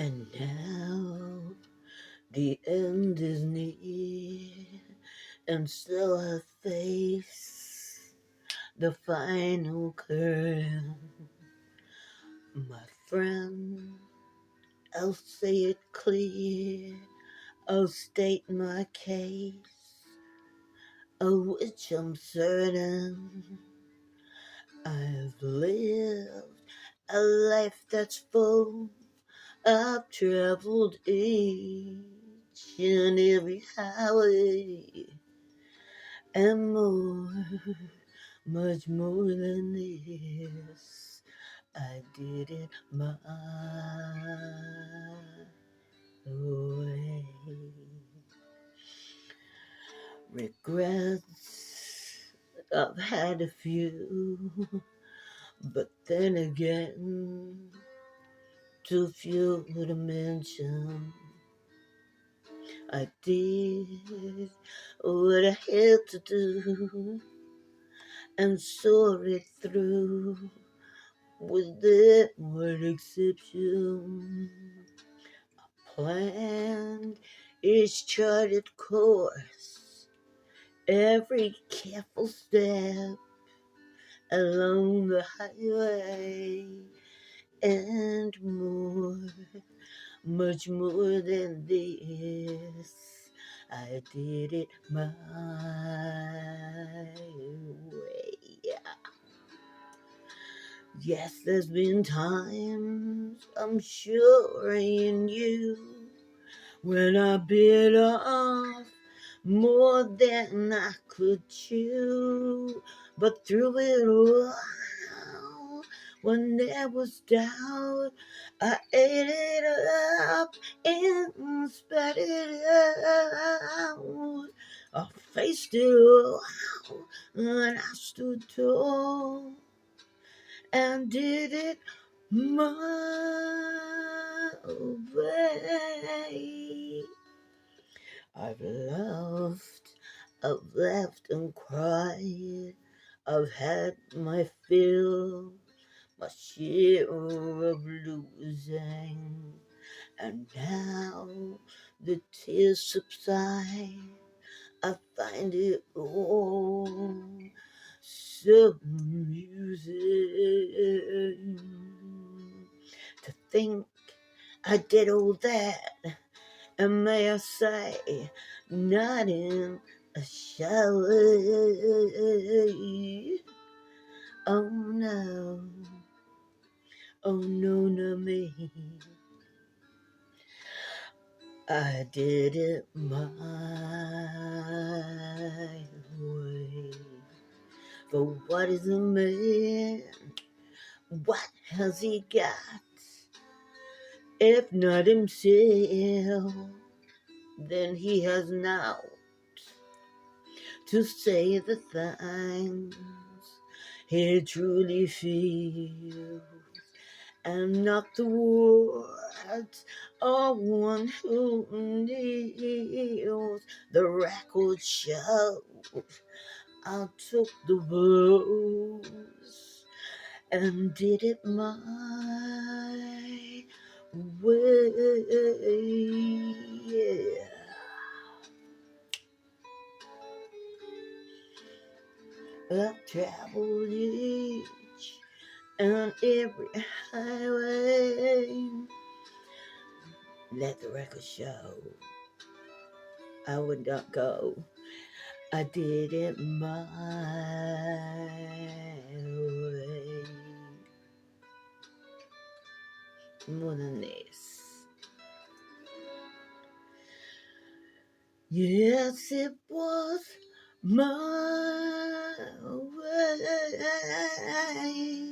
And now the end is near, and so I face the final curtain. My friend, I'll say it clear, I'll state my case, of which I'm certain. I've lived a life that's full. I've traveled each and every highway and more, much more than this. I did it my way. Regrets, I've had a few, but then again, too few to mention. I did what I had to do and saw it through without one exception. Planned each charted course, every careful step along the highway, and more, much more than this. I did it my way. Yes, there's been times, I'm sure in you, when I bit off more than I could chew. But through it all, when there was doubt, I ate it up and spat it out. I faced it all, and I stood tall and did it my way. I've loved, I've laughed and cried, I've had my fill, my share of losing, and now the tears subside. I find it all so amusing to think I did all that, and may I say, not in a shower. Oh no, oh no, not me. I did it my way. For what is a man? What has he got? If not himself, then he has naught to say the things he truly feels, and not the words of one who kneels. The record shows I took the blows and did it my way. Yeah. I've traveled each and every highway. Let the record show I would not go. I did it my way. More than this. Yes, it was my way.